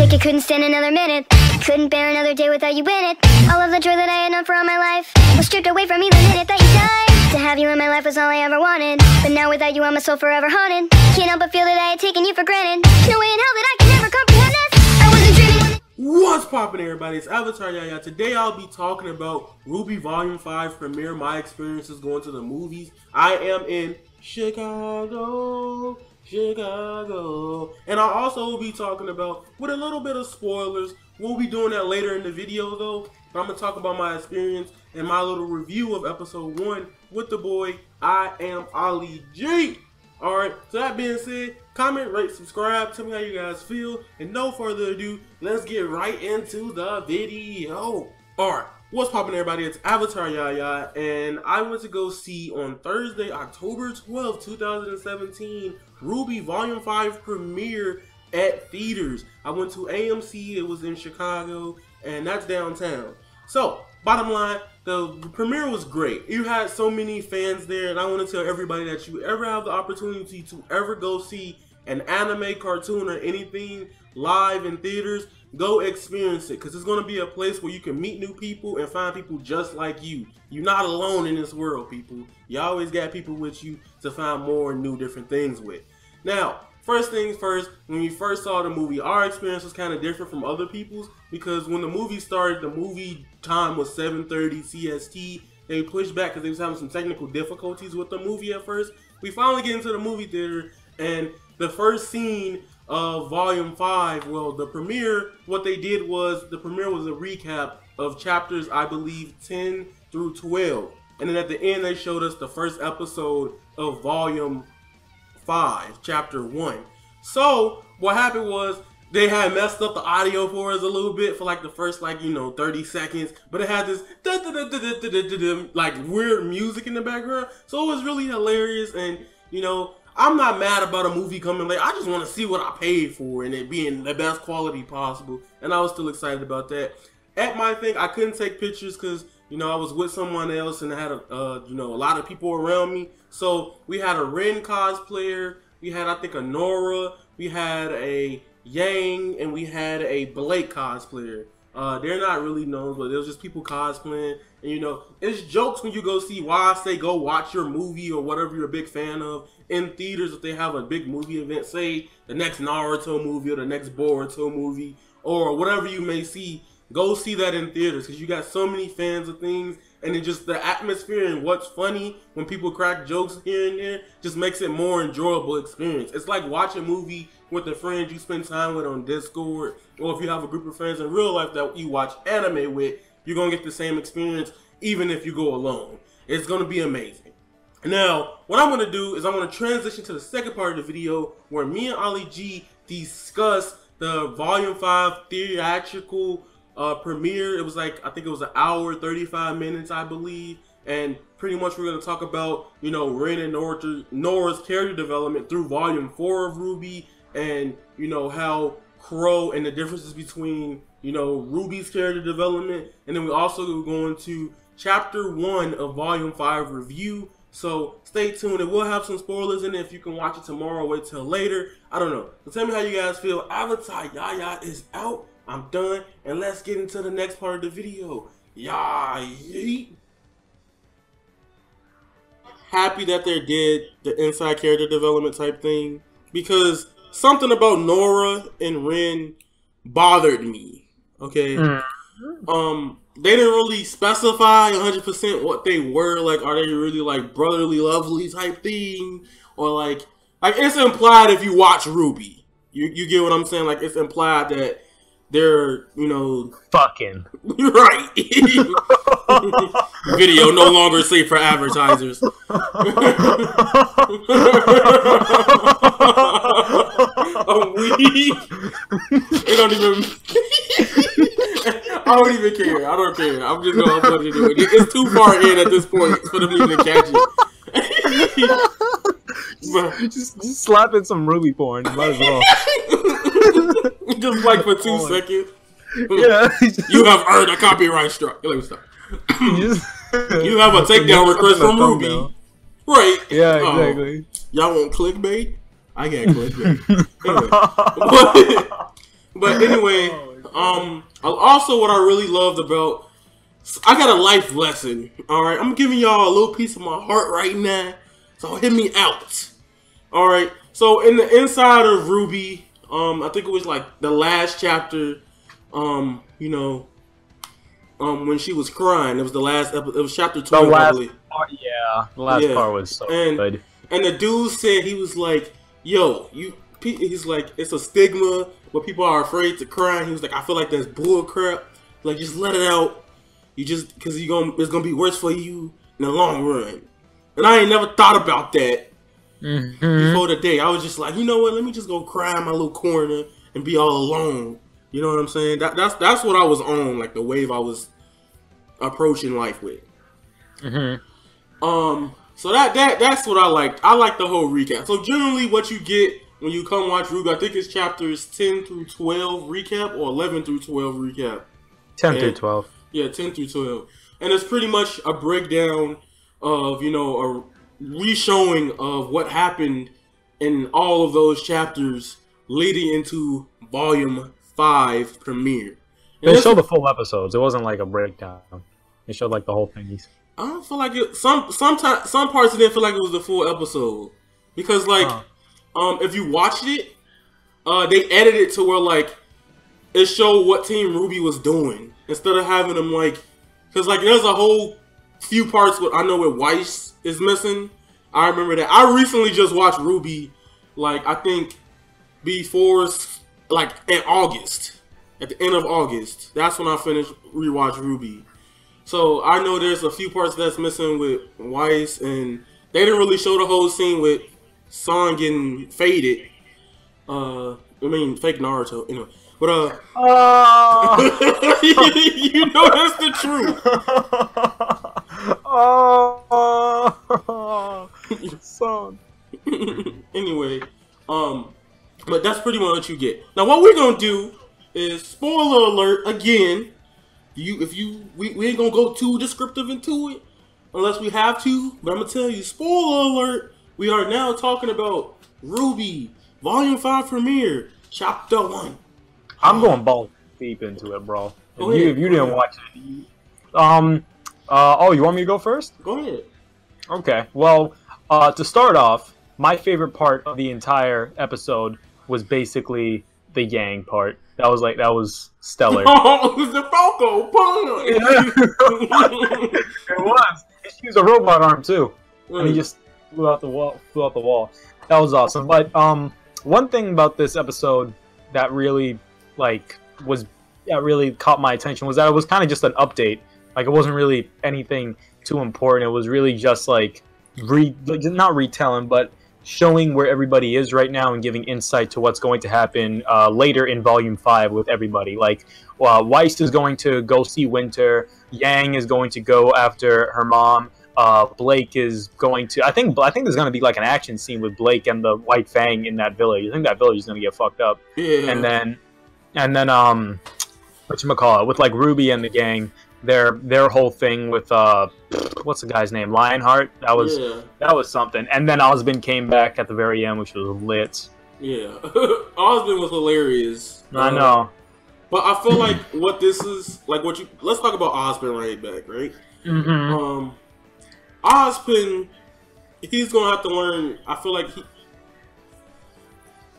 like I couldn't stand another minute. Couldn't bear another day without you in it. All of the joy that I had known for all my life was stripped away from me the minute that you died. To have you in my life was all I ever wanted, but now without you I'm my soul forever haunted. Can't help but feel that I had taken you for granted. No way in hell that I could never comprehend this. I wasn't dreaming. What's poppin', everybody? It's Avatar Yaya. Today I'll be talking about RWBY Volume 5 premiere, my experiences going to the movies. I am in Chicago, and I'll also be talking about, with a little bit of spoilers, we'll be doing that later in the video though, but I'm going to talk about my experience and my little review of episode 1 with the boy, I Am Ali G. Alright, so that being said, comment, rate, subscribe, tell me how you guys feel, and no further ado, let's get right into the video. Alright, what's poppin', everybody? It's Avatar Yaya, and I went to go see on Thursday, October 12, 2017, RWBY Volume 5 premiere at theaters. I went to AMC, it was in Chicago, and that's downtown. So, bottom line, the premiere was great. You had so many fans there, and I want to tell everybody that you ever have the opportunity to ever go see an anime, cartoon, or anything live in theaters, go experience it, because it's going to be a place where you can meet new people and find people just like you. You're not alone in this world, people. You always got people with you to find more new different things with. Now, first things first, when we first saw the movie, our experience was kind of different from other people's, because when the movie started, the movie time was 7:30 CST. They pushed back because they was having some technical difficulties with the movie at first. We finally get into the movie theater, and the first scene of Volume 5, well, the premiere, what they did was, the premiere was a recap of chapters, I believe, 10 through 12. And then at the end, they showed us the first episode of Volume 5, Chapter 1. So, what happened was, they had messed up the audio for us a little bit for like the first, 30 seconds. But it had this like weird music in the background. So it was really hilarious, and, I'm not mad about a movie coming late. I just want to see what I paid for and it being the best quality possible. And I was still excited about that. At my thing, I couldn't take pictures because, I was with someone else and I had, a lot of people around me. So we had a Ren cosplayer. We had, I think, a Nora. We had a Yang. And we had a Blake cosplayer. They're not really known, but it was just people cosplaying. And, it's jokes when you go see, why I say go watch your movie or whatever you're a big fan of in theaters if they have a big movie event, say the next Naruto movie or the next Boruto movie or whatever you may see. Go see that in theaters because you got so many fans of things, and then just the atmosphere and what's funny when people crack jokes here and there just makes it more enjoyable experience. It's like watching a movie with the friends you spend time with on Discord, or if you have a group of friends in real life that you watch anime with, you're going to get the same experience even if you go alone. It's going to be amazing. Now, what I'm going to do is I'm going to transition to the second part of the video where me and Ali G discuss the Volume 5 theatrical premiere. It was like, I think it was an hour, 35 minutes, I believe. And pretty much we're going to talk about, Ren and Nora's character development through Volume 4 of RWBY, and, how Crow and the differences between, RWBY's character development. And then we also go into Chapter 1 of Volume 5 review. So stay tuned, and we'll have some spoilers in it. If you can watch it tomorrow, wait till later. I don't know. So tell me how you guys feel. Avatar Yaya is out. I'm done, and let's get into the next part of the video. Yeet. Happy that they did the inside character development type thing, because something about Nora and Ren bothered me. Okay. They didn't really specify 100% what they were. Like, are they really like brotherly, lovely type thing, or like it's implied if you watch RWBY. You get what I'm saying? Like, it's implied that they're, fucking right. Video no longer safe for advertisers. I'm weak. They don't even. I don't even care. I don't care. I'm just gonna upload it anyway. It's too far in at this point for them to even catch it. just slapping some RWBY porn. Might as well. Just like for 2 seconds. Yeah. You have earned a copyright strike. Let me stop. You have a takedown request from RWBY. Right. Yeah, exactly. Y'all want clickbait? I got clickbait. Anyway. But anyway, also what I really loved about, I got a life lesson. All right, I'm giving y'all a little piece of my heart right now, so hit me out. All right, so in the inside of RWBY, I think it was like the last chapter, you know, when she was crying. It was the last episode. It was chapter 12. The last part, yeah, the last part was so good. And the dude said, he was like, "Yo, he's like, it's a stigma where people are afraid to cry." He was like, "I feel like that's bull crap. Like, just let it out. You just, because it's gonna be worse for you in the long run." And I ain't never thought about that before the day. I was just like, you know what? Let me just go cry in my little corner and be all alone. You know what I'm saying? That's what I was on, like the wave I was approaching life with. So that's what I liked. I like the whole recap. So generally, what you get when you come watch RWBY, I think it's chapters 10 through 12 recap or 11 through 12 recap. 10 through 12. Yeah, 10 through 12. And it's pretty much a breakdown of, you know, a re-showing of what happened in all of those chapters leading into Volume 5 premiere. And they showed the full episodes. It wasn't like a breakdown. They showed like the whole thingies. I don't feel like it. Some parts it didn't feel like it was the full episode because like if you watched it, they edited it to where like it showed what Team RWBY was doing instead of having them like, because like there's a whole few parts I know where Weiss is missing. I remember that. I recently just watched RWBY, like I think before like in August, at the end of August. That's when I finished rewatch RWBY. So I know there's a few parts that's missing with Weiss, and they didn't really show the whole scene with Son getting faded. I mean, fake Naruto, anyway. But you know that's the truth. Son. Anyway, but that's pretty much what you get. Now, what we're gonna do is spoiler alert again. We ain't gonna go too descriptive into it unless we have to. But I'm gonna tell you, spoiler alert. We are now talking about RWBY Volume 5 premiere, Chapter 1. I'm going balls deep into it, bro. If you didn't watch it, oh, you want me to go first? Go ahead. Okay. Well, to start off, my favorite part of the entire episode was basically the Yang part. That was stellar. Oh, it was the Falco punch. It was. He used a robot arm too, and he just flew out the wall. That was awesome. But one thing about this episode that really caught my attention was that it was kind of just an update. Like, it wasn't really anything too important. It was really just like not retelling, but showing where everybody is right now and giving insight to what's going to happen later in Volume 5 with everybody. Like, Weiss is going to go see Winter. Yang is going to go after her mom. Blake is going to... I think there's going to be like an action scene with Blake and the White Fang in that village. I think that village is going to get fucked up. Yeah. And then whatchamacallit, with like RWBY and the gang, their whole thing with what's the guy's name, Lionheart, that was something. And then Osmond came back at the very end, which was lit. Yeah. Osmond was hilarious. I know, but I feel like what this is like, let's talk about Osmond right back, right? Osmond, he's gonna have to learn. I feel like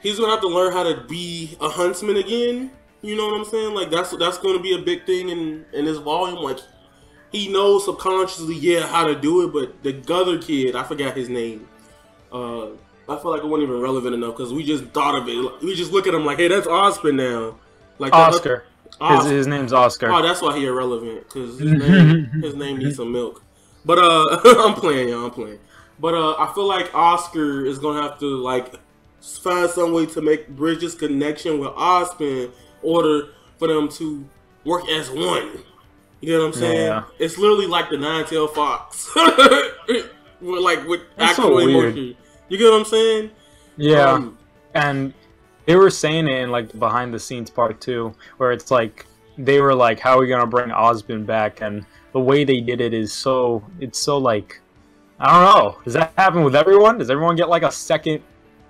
he's gonna have to learn how to be a huntsman again. You know what I'm saying? Like, that's going to be a big thing in this volume. Like, he knows subconsciously, how to do it, but the other kid, I forgot his name. I feel like it wasn't even relevant enough because we just thought of it. We just look at him like, hey, that's Osmond now. Like Oscar. His name's Oscar. Oh, that's why he irrelevant, because his name needs some milk. But I'm playing, y'all. I'm playing. But I feel like Oscar is going to have to like find some way to bridge this connection with Osmond, order for them to work as one. You know what I'm saying? Yeah. It's literally like the Nine-Tailed Fox. with actual emotion. You get what I'm saying? Yeah. And they were saying it in like the behind the scenes part too, where it's like they were like, how are we gonna bring Osmond back? And the way they did it is it's so like, I don't know. Does that happen with everyone? Does everyone get like a second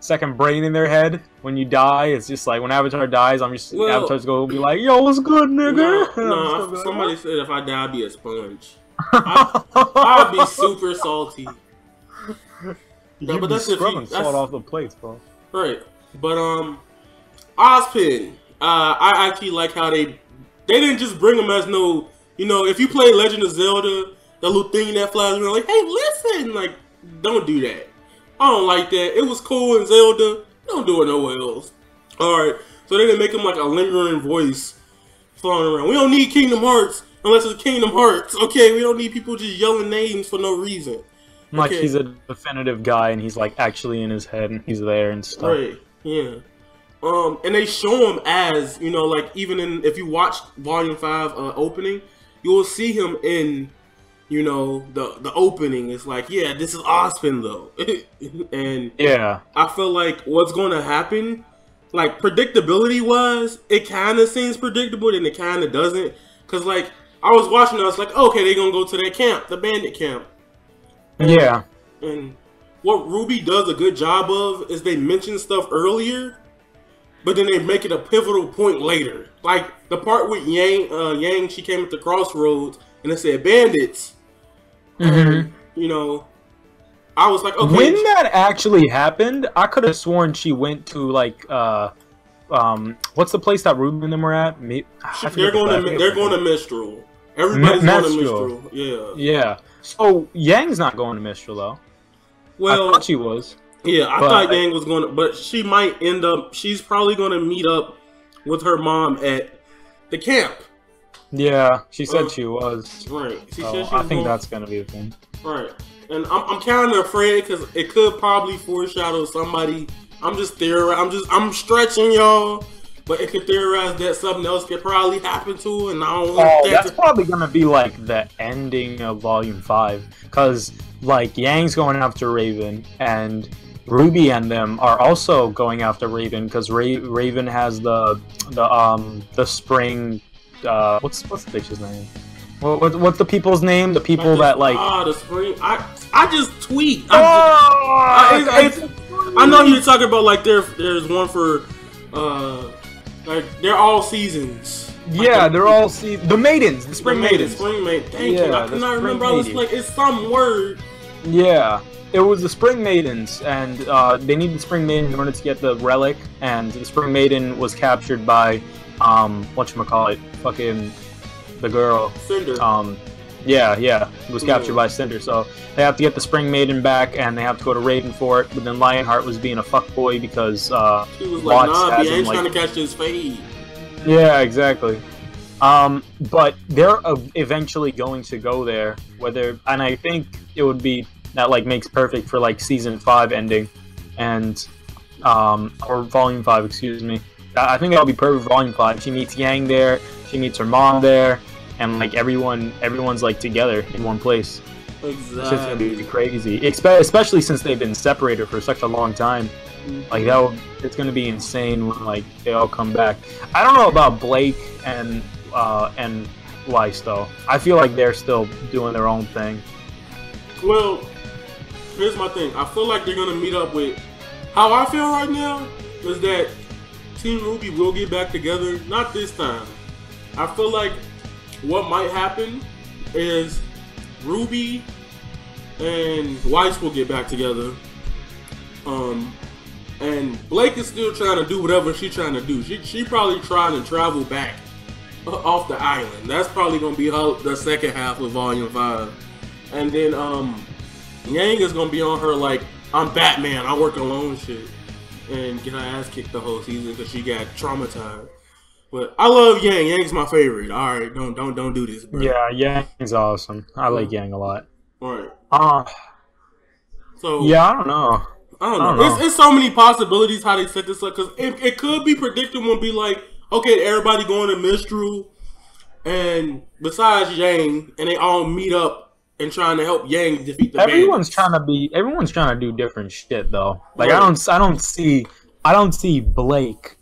second brain in their head when you die. It's just like when Avatar dies, Well, Avatar's gonna be like, "Yo, what's good, nigga?" No, somebody said if I die, I'd be a sponge. I'd be super salty. You'd but be that's if scrubbing you, salt off the plates, bro. Right. But Ozpin, I actually like how they didn't just bring him as no, if you play Legend of Zelda, the little thing that flies around like, hey, listen, like, don't do that. I don't like that. It was cool in Zelda. Don't do it nowhere else. Alright, so they didn't make him like a lingering voice flying around. We don't need Kingdom Hearts unless it's Kingdom Hearts. Okay, we don't need people just yelling names for no reason. Like Okay. he's a definitive guy and he's like actually in his head and he's there and stuff. Right, yeah. And they show him as, like even if you watch Volume 5 opening, you will see him in, the opening. It's like, yeah, this is Ozpin though. And Yeah. I feel like what's going to happen, like predictability wise, it kind of seems predictable and it kind of doesn't. Because like, I was watching, I was like, okay, they're going to go to that camp, the bandit camp. Yeah. And what Ruby does a good job of is they mention stuff earlier, but then they make it a pivotal point later. Like the part with Yang, she came at the crossroads and it said bandits. Mm-hmm. I was like, okay. When that actually happened, I could have sworn she went to like what's the place that Ruby and them were at? They're going to Mistral. Everybody's going to Mistral. Yeah. Yeah. So Yang's not going to Mistral though. Well, I thought she was. Yeah, I thought Yang was going to, but she might end up. She's probably going to meet up with her mom at the camp. Yeah, she said she was. Right. She So said she I was think going, that's gonna be the thing. right. And I'm kind of afraid because it could probably foreshadow somebody. I'm just theorizing. I'm stretching y'all, but it could theorize that something else could probably happen to her, and I don't want that That's to. probably gonna be like the ending of Volume 5, because like Yang's going after Raven, and Ruby and them are also going after Raven because Raven has the spring. What's the bitch's name? What's the people's name? The people that like. The spring. I just tweet. Oh, I know you're talking about like there's one for like they're all seasons. Yeah, they're all the maidens, the spring maidens. Spring maiden. Thank you. Yeah, I the cannot spring remember. I was maiden. like, it's some word. Yeah, it was the Spring Maidens, and they needed the Spring Maiden in order to get the relic, and the Spring Maiden was captured by, whatchamacallit, fucking, the girl. Cinder. Yeah, was captured by Cinder, so they have to get the Spring Maiden back, and they have to go to Raven for it, but then Lionheart was being a fuckboy because, She was like, Watts nah, has B, I him, ain't like- trying to catch this fade. Yeah, exactly. But they're eventually going to go there, and I think it would be that like makes perfect for like season 5 ending, and or volume 5, excuse me. I think that'll be perfect for volume 5. She meets Yang there, she meets her mom there, and like everyone's like together in one place. It's just gonna be crazy, especially since they've been separated for such a long time. Like it's gonna be insane when like they all come back. I don't know about Blake and Weiss though. I feel like they're still doing their own thing. Well, here's my thing. I feel like they're gonna meet up with. How I feel right now is that Team Ruby will get back together. Not this time. I feel like what might happen is Ruby and Weiss will get back together. And Blake is still trying to do whatever she's trying to do. She probably trying to travel back off the island. That's probably gonna be the second half of Volume 5. And then Yang is gonna be on her like, I'm Batman, I work alone shit, and get her ass kicked the whole season because she got traumatized. But I love Yang. Yang's my favorite. All right, don't do this, bro. Yeah, Yang's awesome. I like Yang a lot. All right. So yeah, I don't know. I don't know. It's so many possibilities how they set this up because it could be predictable and be like, okay, everybody going to Mistral, and besides Yang, and they all meet up and trying to help Yang defeat the Everyone's bandits. trying to do different shit though. Like Right. I don't see Blake.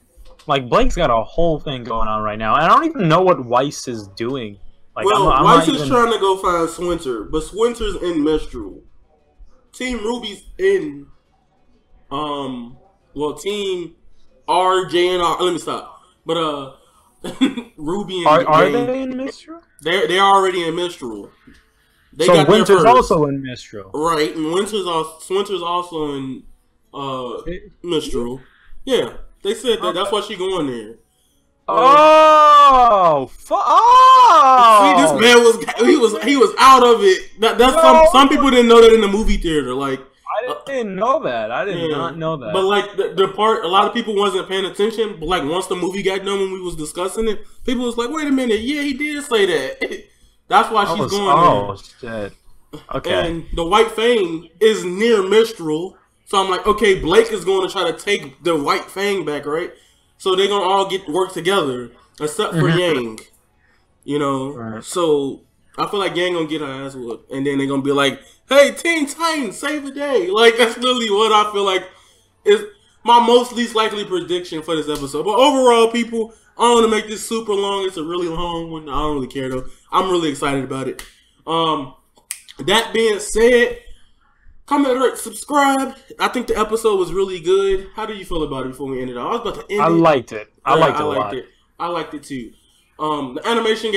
Like Blake's got a whole thing going on right now, and I don't even know what Weiss is doing. Like Well, I'm Weiss not is even... trying to go find Swinter, but Swinter's in Mistral. Team Ruby's in Well, Team R, J, and R. Let me stop. But Ruby and Are Yang, they in Mistral? they're already in Mistral. They So got there Winter's first. also in Mistral. Right, and Winter's also in Mistral. Yeah, they said that. That's why she going there. Oh, See, this man he was out of it. That's some people didn't know that in the movie theater. Like, I didn't know that. I did not know that. But like the part, a lot of people wasn't paying attention. But like once the movie got done, when we was discussing it, people was like, "Wait a minute, yeah, he did say that." That's why she's going there. Shit. Okay. And the White Fang is near Mistral, so I'm like, okay, Blake is going to try to take the White Fang back, right? So they're gonna all work together, except for Yang. You know, Right. so I feel like Yang gonna get her ass whooped, and then they're gonna be like, "Hey, Teen Titans, save the day!" Like that's literally what I feel like is my most least likely prediction for this episode. But overall, people, I don't want to make this super long. It's a really long one. I don't really care though. I'm really excited about it. That being said, comment, rate, subscribe. I think the episode was really good. How do you feel about it before we end it? I was about to end it. I liked it. I liked it a lot. I liked it too. The animation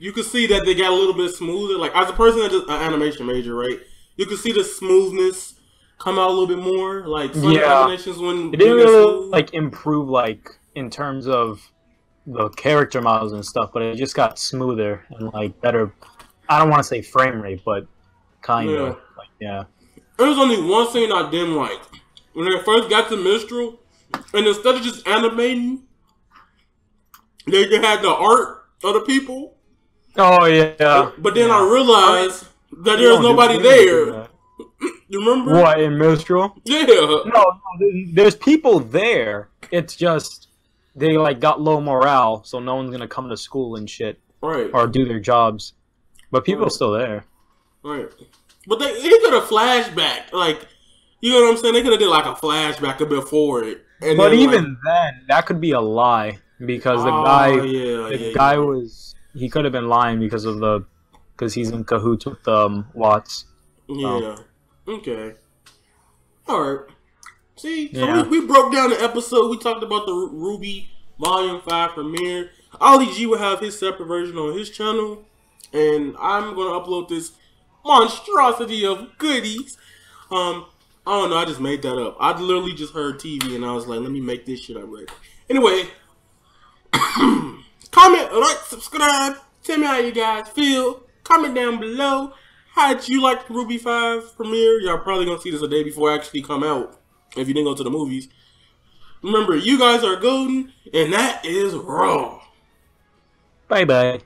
you could see that they got a little bit smoother. Like, as a person that's an animation major, right? You could see the smoothness come out a little bit more. Like, some animations when it didn't they're really smooth. like improve like in terms of the character models and stuff, but it just got smoother and like better. I don't want to say frame rate, but kind of like There was only one scene I didn't like. When they first got to Mistral, and instead of just animating, they had the art of the people. Oh yeah. But then I realized that there's nobody there. You remember? What, in Mistral? Yeah. No, there's people there. It's just they like got low morale, so no one's gonna come to school and shit Right. or do their jobs. But people are Right. still there. Right. But they could have flashback. Like, you know what I'm saying? They could have did like a flashback a bit forward. And But then, even then, that could be a lie because the guy was he could have been lying because he's in cahoots with Watts. Yeah. Okay. All right. See, so Yeah. we broke down the episode. We talked about the Ruby Volume 5 premiere. Ollie G will have his separate version on his channel, and I'm gonna upload this monstrosity of goodies. I don't know. I just made that up. I literally just heard TV, and I was like, let me make this shit up right. Anyway, comment, like, subscribe. Tell me how you guys feel. Comment down below. How did you like the Ruby 5 premiere? Y'all probably gonna see this a day before it actually come out, if you didn't go to the movies. Remember, you guys are golden, and that is raw. Bye bye.